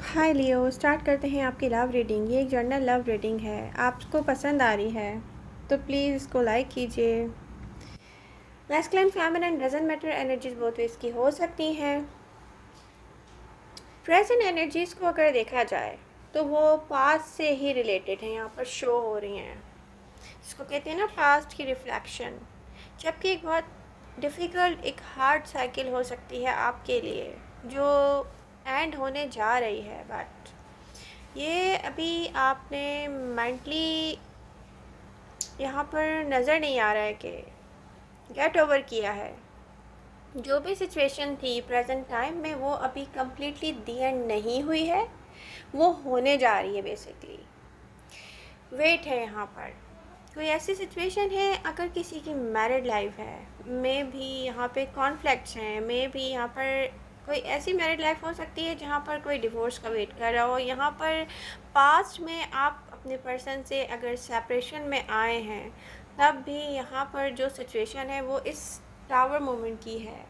हाय लियो, start करते हैं आपकी लव रीडिंग। ये एक जर्नल लव रीडिंग है। आपको पसंद आ रही है तो प्लीज़ इसको लाइक कीजिए। Masculine feminine doesn't matter, energies बहुत वेज की हो सकती हैं। प्रेजेंट एनर्जीज़ को अगर देखा जाए तो वो पास्ट से ही रिलेटेड हैं, यहाँ पर शो हो रही हैं। इसको कहते हैं ना पास्ट की रिफ्लेक्शन। जबकि एक बहुत डिफ़िकल्ट, एक हार्ड साइकिल हो सकती है आपके लिए जो एंड होने जा रही है, बट ये अभी आपने मेंटली यहाँ पर नज़र नहीं आ रहा है कि गेट ओवर किया है। जो भी सिचुएशन थी प्रेजेंट टाइम में वो अभी कम्प्लीटली दी एंड नहीं हुई है, वो होने जा रही है। बेसिकली वेट है यहाँ पर। कोई ऐसी सिचुएशन है, अगर किसी की मैरिड लाइफ है, मे भी यहाँ पे कॉन्फ्लिक्ट्स हैं, मे भी यहाँ पर कोई ऐसी मैरिड लाइफ हो सकती है जहाँ पर कोई डिवोर्स का वेट कर रहा हो। यहाँ पर पास्ट में आप अपने पर्सन से अगर सेपरेशन में आए हैं, तब भी यहाँ पर जो सिचुएशन है वो इस टावर मोमेंट की है।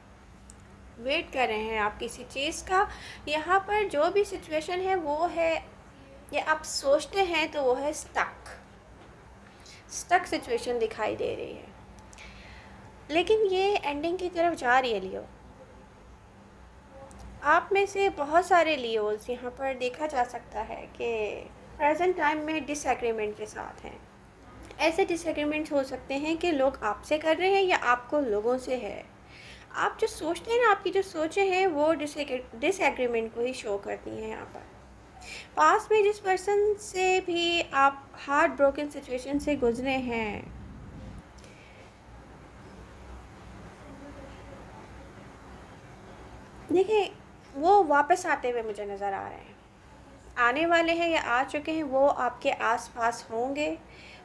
वेट कर रहे हैं आप किसी चीज़ का। यहाँ पर जो भी सिचुएशन है वो है, या आप सोचते हैं तो वो है स्टक सिचुएशन दिखाई दे रही है। लेकिन ये एंडिंग की तरफ जा रही है लियो। आप में से बहुत सारे लियोज यहाँ पर देखा जा सकता है कि प्रेजेंट टाइम में डिसएग्रीमेंट के साथ हैं। ऐसे डिसएग्रीमेंट्स हो सकते हैं कि लोग आपसे कर रहे हैं या आपको लोगों से है। आप जो सोचते हैं ना, आपकी जो सोचें हैं वो डिसएग्रीमेंट को ही शो करती हैं। यहाँ पर पास में जिस पर्सन से भी आप हार्ट ब्रोकन सिचुएशन से गुजरे हैं, देखिए वो वापस आते हुए मुझे नज़र आ रहे हैं। आने वाले हैं या आ चुके हैं, वो आपके आसपास होंगे।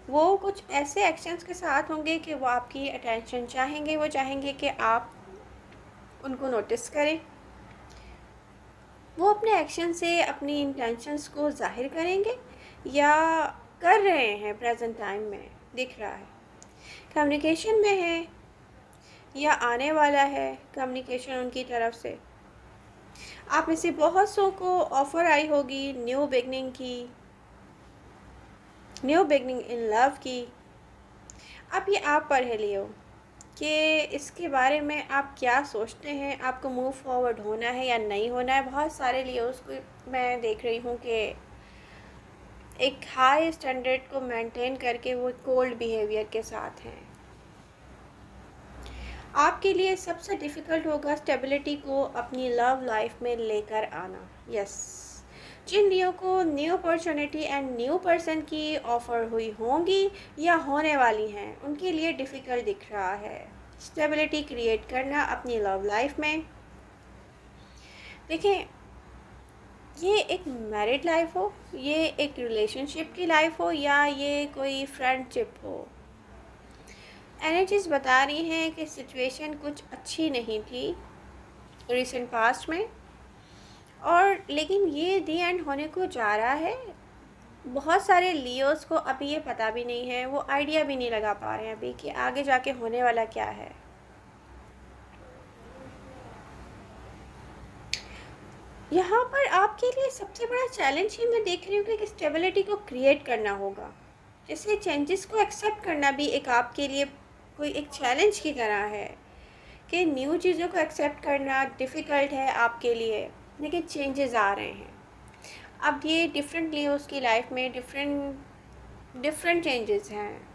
वो कुछ ऐसे एक्शंस के साथ होंगे कि वो आपकी अटेंशन चाहेंगे। वो चाहेंगे कि आप उनको नोटिस करें। वो अपने एक्शन से अपनी इंटेंशंस को ज़ाहिर करेंगे या कर रहे हैं। प्रेजेंट टाइम में दिख रहा है कम्युनिकेशन में है या आने वाला है कम्युनिकेशन उनकी तरफ से। आप में से बहुत सौ को ऑफ़र आई होगी न्यू बिगनिंग की, न्यू बिगनिंग इन लव की। अब ये आप पर है लियो कि इसके बारे में आप क्या सोचते हैं। आपको मूव फॉरवर्ड होना है या नहीं होना है। बहुत सारे लियोस को मैं देख रही हूँ कि एक हाई स्टैंडर्ड को मेंटेन करके वो कोल्ड बिहेवियर के साथ हैं। आपके लिए सबसे डिफ़िकल्ट होगा स्टेबिलिटी को अपनी लव लाइफ में लेकर आना। यस, जिन लियो को new opportunity and new person की ऑफ़र हुई होंगी या होने वाली हैं, उनके लिए डिफ़िकल्ट दिख रहा है स्टेबिलिटी क्रिएट करना अपनी लव लाइफ में। देखें, ये एक मैरिड लाइफ हो, ये एक रिलेशनशिप की लाइफ हो, या ये कोई फ्रेंडशिप हो, एनर्जीज बता रही हैं कि सिचुएशन कुछ अच्छी नहीं थी रिसेंट पास्ट में, और लेकिन ये दी एंड होने को जा रहा है। बहुत सारे लियोस को अभी ये पता भी नहीं है, वो आइडिया भी नहीं लगा पा रहे हैं अभी कि आगे जाके होने वाला क्या है। यहाँ पर आपके लिए सबसे बड़ा चैलेंज ही मैं देख रही हूँ कि स्टेबिलिटी को क्रिएट करना होगा। जैसे चेंजेस को एक्सेप्ट करना भी एक आपके लिए कोई एक चैलेंज की तरह है कि न्यू चीज़ों को एक्सेप्ट करना डिफ़िकल्ट है आपके लिए, लेकिन चेंजेस आ रहे हैं। अब ये डिफरेंट लियोस की लाइफ में डिफरेंट डिफरेंट चेंजेस हैं।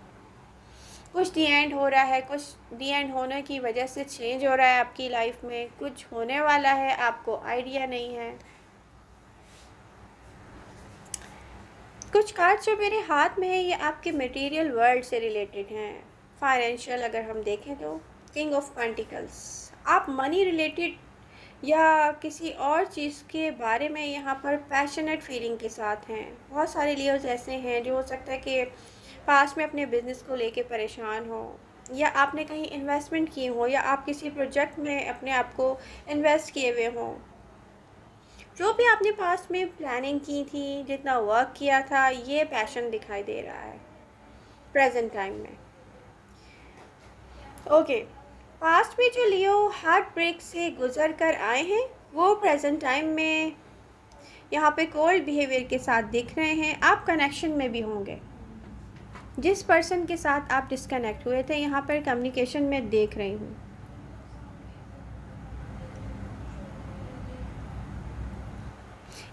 कुछ दी एंड हो रहा है, कुछ दी एंड होने की वजह से चेंज हो रहा है आपकी लाइफ में, कुछ होने वाला है, आपको आइडिया नहीं है। कुछ कार्ड्स जो मेरे हाथ में है ये आपके मटेरियल वर्ल्ड से रिलेटेड हैं। फाइनेंशियल अगर हम देखें तो किंग ऑफ पेंटिकल्स, आप मनी रिलेटेड या किसी और चीज़ के बारे में यहाँ पर पैशनेट फीलिंग के साथ हैं। बहुत सारे लियोज ऐसे हैं जो हो सकता है कि पास में अपने बिजनेस को लेके परेशान हो, या आपने कहीं इन्वेस्टमेंट की हो, या आप किसी प्रोजेक्ट में अपने आप को इन्वेस्ट किए हुए हों। जो भी आपने पास्ट में प्लानिंग की थी, जितना वर्क किया था, ये पैशन दिखाई दे रहा है प्रेजेंट टाइम में। ओके, पास्ट में जो लियो हार्ट ब्रेक से गुजर कर आए हैं, वो प्रेजेंट टाइम में यहाँ पे कोल्ड बिहेवियर के साथ दिख रहे हैं। आप कनेक्शन में भी होंगे, जिस पर्सन के साथ आप डिस्कनेक्ट हुए थे यहाँ पर कम्युनिकेशन में देख रही हूँ।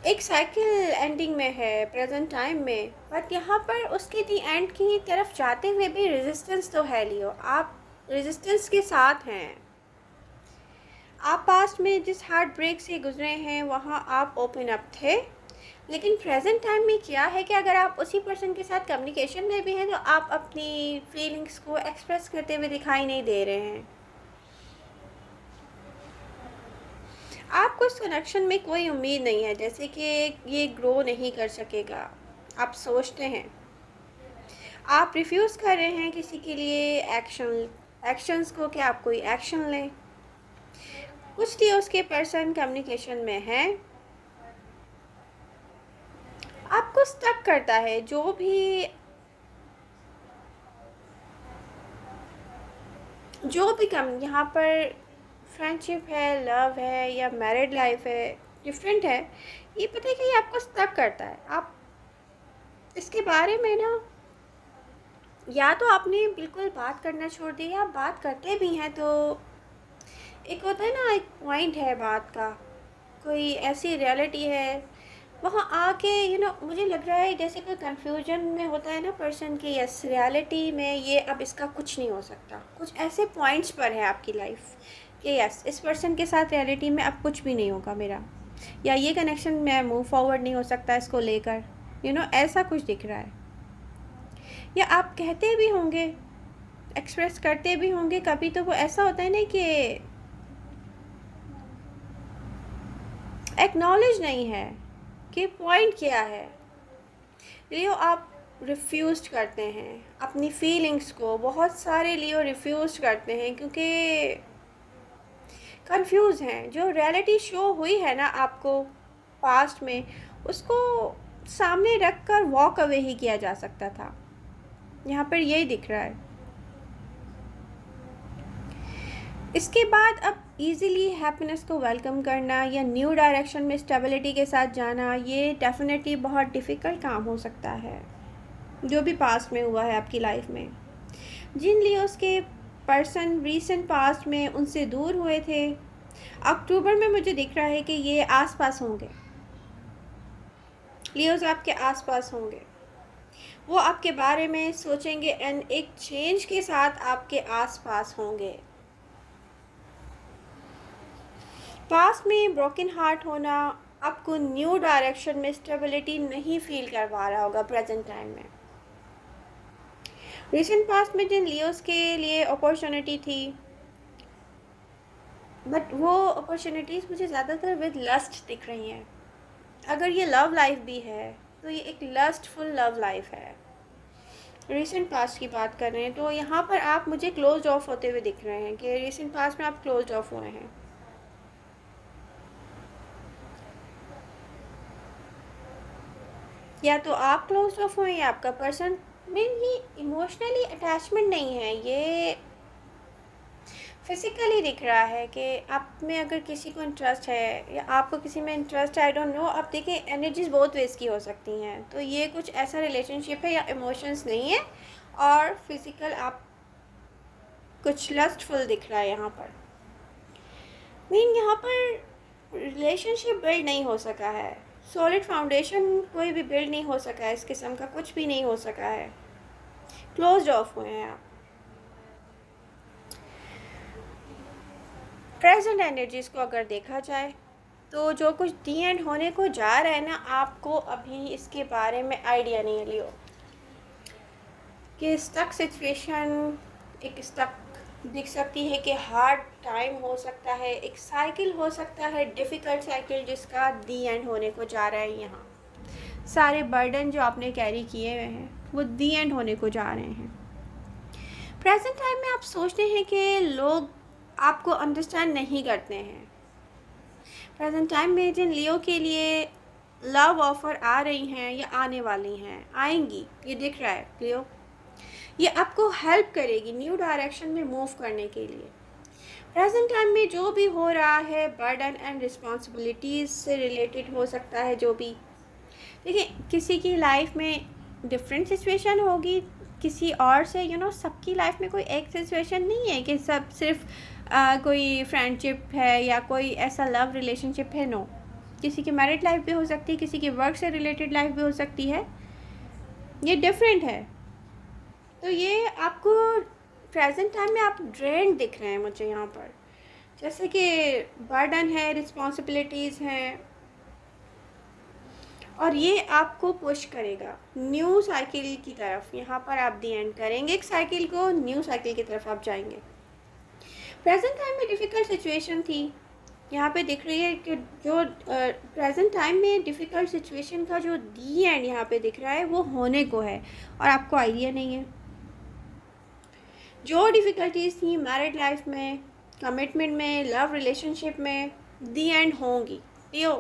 एक साइकिल एंडिंग में है प्रेजेंट टाइम में, बट यहाँ पर उसके दी एंड की तरफ जाते हुए भी रेजिस्टेंस तो है लियो, आप रेजिस्टेंस के साथ हैं। आप पास्ट में जिस हार्ट ब्रेक से गुजरे हैं वहाँ आप ओपन अप थे, लेकिन प्रेजेंट टाइम में क्या है कि अगर आप उसी पर्सन के साथ कम्युनिकेशन में भी हैं तो आप अपनी फीलिंग्स को एक्सप्रेस करते हुए दिखाई नहीं दे रहे हैं। आपको इस कनेक्शन में कोई उम्मीद नहीं है, जैसे कि ये ग्रो नहीं कर सकेगा, आप सोचते हैं। आप रिफ्यूज़ कर रहे हैं किसी के लिए एक्शंस को कि आप कोई एक्शन लें। कुछ भी उसके पर्सन कम्युनिकेशन में हैं, आपको स्टक करता है। जो भी कम यहाँ पर फ्रेंडशिप है, लव है या मैरिड लाइफ है, डिफरेंट है। ये पता है कि ये आपको स्टक करता है। आप इसके बारे में ना, या तो आपने बिल्कुल बात करना छोड़ दिया या बात करते भी हैं तो एक होता है ना, एक पॉइंट है बात का, कोई ऐसी रियलिटी है वहाँ आके मुझे लग रहा है जैसे कोई कंफ्यूजन में होता है ना पर्सन कि यस रियलिटी में ये अब इसका कुछ नहीं हो सकता। कुछ ऐसे पॉइंट्स पर है आपकी लाइफ कि यस इस पर्सन के साथ रियलिटी में अब कुछ भी नहीं होगा मेरा, या ये कनेक्शन में मूव फॉरवर्ड नहीं हो सकता इसको लेकर, ऐसा कुछ दिख रहा है। या आप कहते भी होंगे, एक्सप्रेस करते भी होंगे कभी, तो वो ऐसा होता है ना कि एक्नॉलेज नहीं है कि पॉइंट क्या है। लियो आप रिफ्यूज़ करते हैं अपनी फीलिंग्स को, बहुत सारे लियो रिफ्यूज़ करते हैं क्योंकि कंफ्यूज हैं। जो रियलिटी शो हुई है ना आपको पास्ट में, उसको सामने रख कर वॉक अवे ही किया जा सकता था। यहाँ पर यही दिख रहा है। इसके बाद अब इजीली हैप्पीनेस को वेलकम करना या न्यू डायरेक्शन में स्टेबिलिटी के साथ जाना, ये डेफिनेटली बहुत डिफ़िकल्ट काम हो सकता है। जो भी पास्ट में हुआ है आपकी लाइफ में, जिन लियोस के पर्सन रीसेंट पास्ट में उनसे दूर हुए थे, अक्टूबर में मुझे दिख रहा है कि ये आसपास होंगे। लियोस आपके आसपास होंगे, वो आपके बारे में सोचेंगे एंड एक चेंज के साथ आपके आसपास होंगे। पास्ट में ब्रोकन हार्ट होना आपको न्यू डायरेक्शन में स्टेबिलिटी नहीं फील करवा रहा होगा प्रेजेंट टाइम में। रिसेंट पास्ट में जिन लियोस के लिए अपॉर्चुनिटी थी, बट वो अपॉर्चुनिटीज़ मुझे ज़्यादातर विद लस्ट दिख रही हैं। अगर ये लव लाइफ भी है तो ये एक लस्टफुल लव लाइफ है। रिसेंट पास्ट की बात कर रहे हैं तो यहाँ पर आप मुझे क्लोज ऑफ होते हुए दिख रहे हैं कि रिसेंट पास्ट में आप क्लोज ऑफ हुए हैं। या तो आप क्लोज ऑफ हुए या आपका पर्सन में ये इमोशनली अटैचमेंट नहीं है, ये फिज़िकली दिख रहा है कि आप में अगर किसी को इंटरेस्ट है या आपको किसी में इंटरेस्ट है, आई डोंट नो। अब देखिए एनर्जीज बहुत वेज की हो सकती हैं, तो ये कुछ ऐसा रिलेशनशिप है या इमोशंस नहीं है, और फिज़िकल आप कुछ लस्टफुल दिख रहा है यहाँ पर। यहाँ पर रिलेशनशिप बिल्ड नहीं हो सका है, सॉलिड फाउंडेशन कोई भी बिल्ड नहीं हो सका है, इस किस्म का कुछ भी नहीं हो सका है। क्लोज ऑफ हुए हैं आप। प्रेजेंट एनर्जीज़ को अगर देखा जाए तो जो कुछ दी एंड होने को जा रहा है ना, आपको अभी इसके बारे में आइडिया नहीं है लियो कि स्टक सिचुएशन एक स्टक दिख सकती है कि हार्ड टाइम हो सकता है, एक साइकिल हो सकता है, डिफ़िकल्ट साइकिल जिसका दी एंड होने को जा रहा है। यहाँ सारे बर्डन जो आपने कैरी किए हुए हैं वो दी एंड होने को जा रहे हैं। प्रेजेंट टाइम में आप सोचते हैं कि लोग आपको अंडरस्टैंड नहीं करते हैं। प्रेजेंट टाइम में जिन लियो के लिए लव ऑफ़र आ रही हैं या आने वाली हैं, आएंगी, ये दिख रहा है लियो। ये आपको हेल्प करेगी न्यू डायरेक्शन में मूव करने के लिए। प्रेजेंट टाइम में जो भी हो रहा है बर्डन एंड रिस्पॉन्सिबिलिटीज़ से रिलेटेड हो सकता है। जो भी देखिए, किसी की लाइफ में डिफरेंट सिचुएशन होगी किसी और से, सबकी लाइफ में कोई एक सिचुएशन नहीं है कि सब सिर्फ कोई फ्रेंडशिप है या कोई ऐसा लव रिलेशनशिप है। नो, किसी की मैरिड लाइफ भी हो सकती है, किसी की वर्क से रिलेटेड लाइफ भी हो सकती है। ये डिफरेंट है। तो ये आपको प्रेजेंट टाइम में आप ड्रेन दिख रहे हैं मुझे यहाँ पर, जैसे कि बर्डन है, रिस्पॉन्सिबिलिटीज़ हैं, और ये आपको पुश करेगा न्यू साइकिल की तरफ। यहाँ पर आप दी एंड करेंगे एक साइकिल को, न्यू साइकिल की तरफ आप जाएंगे। प्रेजेंट टाइम में डिफ़िकल्ट सिचुएशन थी, यहाँ पे दिख रही है कि जो प्रेजेंट टाइम में डिफ़िकल्ट सिचुएशन का जो दी एंड यहाँ पे दिख रहा है वो होने को है, और आपको आइडिया नहीं है। जो डिफ़िकल्टीज़ थी मैरिड लाइफ में, कमिटमेंट में, लव रिलेशनशिप में, दी एंड होंगी। लियो,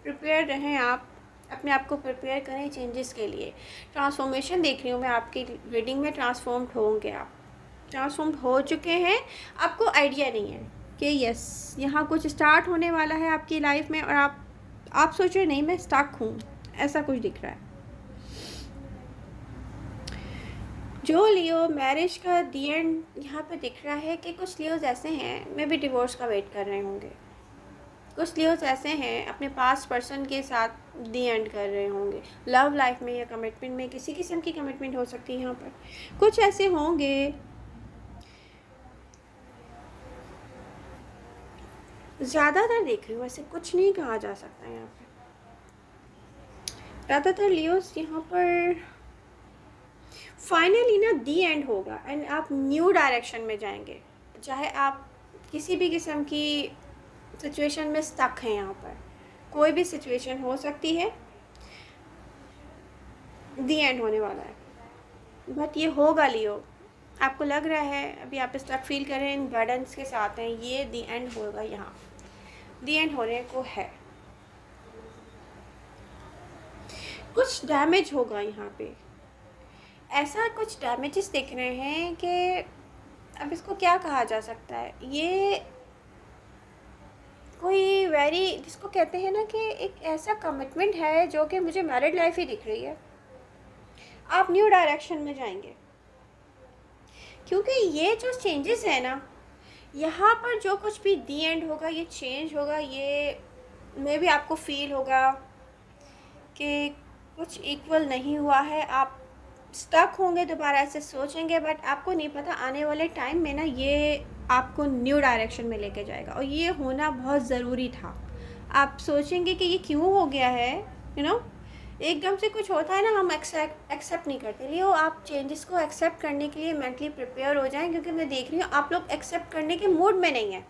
प्रिपेयर रहें आप, अपने आप को प्रिपेयर करें चेंजेस के लिए। ट्रांसफॉर्मेशन देख रही हूँ मैं आपकी रीडिंग में, ट्रांसफॉर्म्ड होंगे आप, ट्रांसफॉर्म्ड हो चुके हैं। आपको आइडिया नहीं है कि यस यहाँ कुछ स्टार्ट होने वाला है आपकी लाइफ में, और आप सोच रहे नहीं मैं स्टक हूँ, ऐसा कुछ दिख रहा है। जो लियो मैरिज का दी एंड यहाँ पे दिख रहा है कि कुछ लियोज ऐसे हैं मे बी डिवोर्स का वेट कर रहे होंगे, कुछ लियोज ऐसे हैं अपने पास्ट पर्सन के साथ दी एंड कर रहे होंगे, लव लाइफ में या कमिटमेंट में, किसी किस्म की कमिटमेंट हो सकती है। यहाँ पर कुछ ऐसे होंगे ज़्यादातर देख रही हूँ, वैसे कुछ नहीं कहा जा सकता यहाँ पर। ज़्यादातर लियोज यहाँ पर फाइनली ना दी एंड होगा एंड आप न्यू डायरेक्शन में जाएंगे। चाहे आप किसी भी किस्म की सिचुएशन में स्टक हैं, यहाँ पर कोई भी सिचुएशन हो सकती है, दी एंड होने वाला है। बट ये होगा लियो, आपको लग रहा है अभी आप स्टक फील कर रहे हैं, इन बर्डन्स के साथ हैं, ये दी एंड होगा, यहाँ दी एंड होने को है। कुछ डैमेज होगा यहाँ पे, ऐसा कुछ डैमेजेस दिख रहे हैं कि अब इसको क्या कहा जा सकता है। ये कोई वेरी, जिसको कहते हैं ना कि एक ऐसा कमिटमेंट है जो कि मुझे मैरिड लाइफ ही दिख रही है। आप न्यू डायरेक्शन में जाएंगे, क्योंकि ये जो चेंजेस है ना, यहाँ पर जो कुछ भी दी एंड होगा, ये चेंज होगा, ये मे भी आपको फील होगा कि कुछ इक्वल नहीं हुआ है, आप स्टक होंगे, दोबारा से सोचेंगे, बट आपको नहीं पता आने वाले टाइम में ना ये आपको न्यू डायरेक्शन में लेके जाएगा, और ये होना बहुत ज़रूरी था। आप सोचेंगे कि ये क्यों हो गया है, एकदम से कुछ होता है ना, हम एक्सेप्ट नहीं करते। लियो, आप चेंजेस को एक्सेप्ट करने के लिए मेंटली प्रिपेयर हो जाएं, क्योंकि मैं देख रही हूँ आप लोग एक्सेप्ट करने के मूड में नहीं है।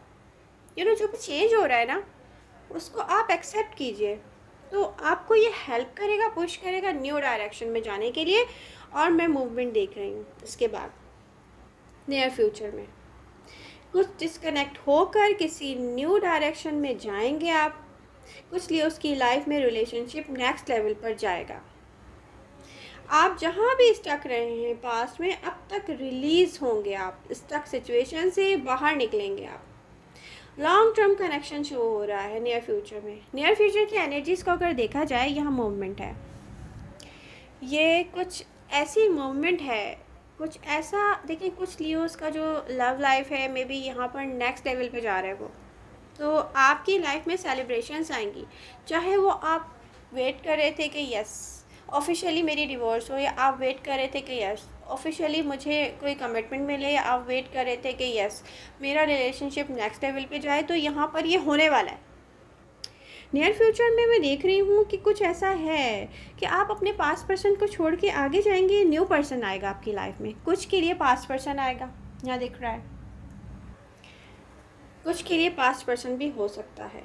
जो भी चेंज हो रहा है ना, उसको आप एक्सेप्ट कीजिए, तो आपको ये हेल्प करेगा, पुश करेगा न्यू डायरेक्शन में जाने के लिए। और मैं मूवमेंट देख रही हूँ इसके बाद नियर फ्यूचर में कुछ डिस्कनेक्ट होकर किसी न्यू डायरेक्शन में जाएंगे आप। कुछ लिए उसकी लाइफ में रिलेशनशिप नेक्स्ट लेवल पर जाएगा। आप जहाँ भी स्टक रहे हैं पास्ट में, अब तक रिलीज़ होंगे, आप स्टक सिचुएशन से बाहर निकलेंगे। आप लॉन्ग टर्म कनेक्शन शो हो रहा है नियर फ्यूचर में। नियर फ्यूचर की एनर्जीज़ को अगर देखा जाए, यहाँ मूवमेंट है, ये कुछ ऐसी मूवमेंट है, कुछ ऐसा देखिए, कुछ लियोस का जो लव लाइफ है मे बी यहाँ पर नेक्स्ट लेवल पे जा रहा है वो, तो आपकी लाइफ में सेलिब्रेशंस आएंगी। चाहे वो आप वेट कर रहे थे कि यस ऑफिशियली मेरी डिवोर्स हो, या आप वेट कर रहे थे कि यस ऑफिशियली मुझे कोई कमिटमेंट मिले, या आप वेट कर रहे थे कि यस मेरा रिलेशनशिप नेक्स्ट लेवल पे जाए, तो यहाँ पर ये होने वाला है। नियर फ्यूचर में मैं देख रही हूँ कि कुछ ऐसा है कि आप अपने पास्ट पर्सन को छोड़ के आगे जाएंगे, न्यू पर्सन आएगा आपकी लाइफ में। कुछ के लिए पास्ट पर्सन आएगा, यहाँ दिख रहा है, कुछ के लिए पास्ट पर्सन भी हो सकता है।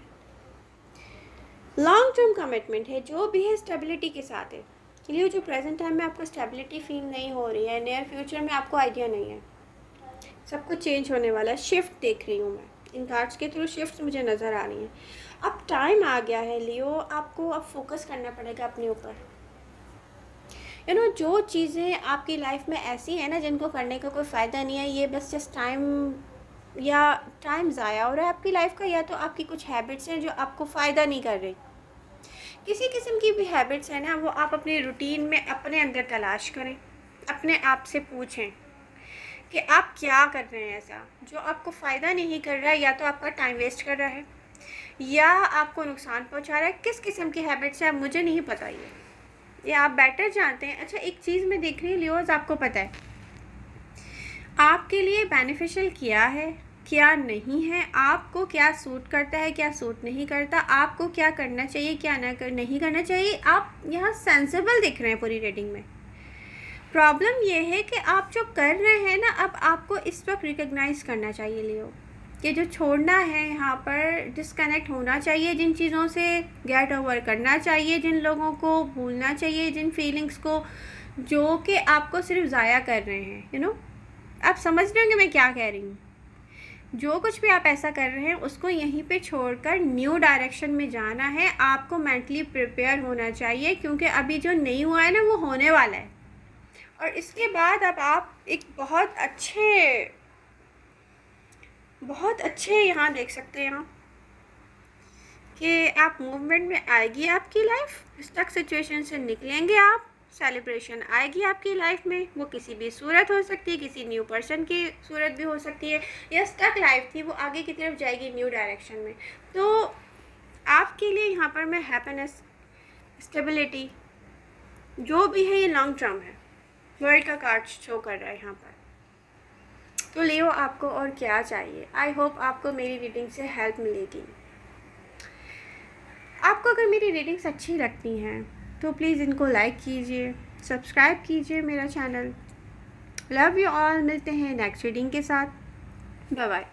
लॉन्ग टर्म कमिटमेंट है, जो भी है स्टेबिलिटी के साथ है। इसलिए जो प्रेजेंट टाइम में आपको स्टेबिलिटी फील नहीं हो रही है, नियर फ्यूचर में आपको आइडिया नहीं है, सब कुछ चेंज होने वाला है। शिफ्ट देख रही हूँ मैं, इन कार्ड्स के थ्रू शिफ्ट मुझे नज़र आ रही हैं। अब टाइम आ गया है लियो, आपको अब फोकस करना पड़ेगा अपने ऊपर। जो चीज़ें आपकी लाइफ में ऐसी है ना जिनको करने का कोई फ़ायदा नहीं है, ये बस जस्ट टाइम या टाइम ज़ाया हो रहा है आपकी लाइफ का, या तो आपकी कुछ हैबिट्स हैं जो आपको फ़ायदा नहीं कर रही। किसी किस्म की भी हैबिट्स हैं ना, वो आप अपने रूटीन में अपने अंदर तलाश करें, अपने आप से पूछें कि आप क्या कर रहे हैं ऐसा जो आपको फ़ायदा नहीं कर रहा है, या तो आपका टाइम वेस्ट कर रहा है या आपको नुकसान पहुंचा रहा है। किस किस्म की हैबिट्स है मुझे नहीं पता, ये आप बेटर जानते हैं। अच्छा, एक चीज़ मैं देख रही हूँ लियोज़, आपको पता है आपके लिए बेनिफिशियल क्या है क्या नहीं है, आपको क्या सूट करता है क्या सूट नहीं करता, आपको क्या करना चाहिए क्या नहीं करना चाहिए। आप यहाँ सेंसिबल दिख रहे हैं पूरी रीडिंग में। प्रॉब्लम ये है कि आप जो कर रहे हैं ना, अब आपको इस वक्त रिकग्नाइज़ करना चाहिए लियो कि जो छोड़ना है यहाँ पर, डिस्कनेक्ट होना चाहिए जिन चीज़ों से, गेट ओवर करना चाहिए जिन लोगों को, भूलना चाहिए जिन फीलिंग्स को जो कि आपको सिर्फ ज़ाया कर रहे हैं। आप समझ रहे होंगे मैं क्या कह रही हूँ। जो कुछ भी आप ऐसा कर रहे हैं उसको यहीं पे छोड़कर न्यू डायरेक्शन में जाना है। आपको मेंटली प्रिपेयर होना चाहिए, क्योंकि अभी जो नहीं हुआ है ना वो होने वाला है। और इसके बाद अब आप एक बहुत अच्छे यहाँ देख सकते हैं आप कि आप मूवमेंट में आएगी आपकी लाइफ, स्टक सिचुएशन से निकलेंगे आप, सेलिब्रेशन आएगी आपकी लाइफ में। वो किसी भी सूरत हो सकती है, किसी न्यू पर्सन की सूरत भी हो सकती है, या स्टक लाइफ थी वो आगे की तरफ जाएगी न्यू डायरेक्शन में। तो आपके लिए यहाँ पर मैं हैप्पीनेस, स्टेबिलिटी जो भी है ये लॉन्ग टर्म है, वर्ल्ड का कार्ड शो कर रहा है यहाँ पर। तो लियो, आपको और क्या चाहिए। आई होप आपको मेरी रीडिंग से हेल्प मिलेगी। आपको अगर मेरी रीडिंग्स अच्छी लगती हैं तो प्लीज़ इनको लाइक कीजिए, सब्सक्राइब कीजिए मेरा चैनल। लव यू ऑल, मिलते हैं नेक्स्ट रीडिंग के साथ। Bye bye.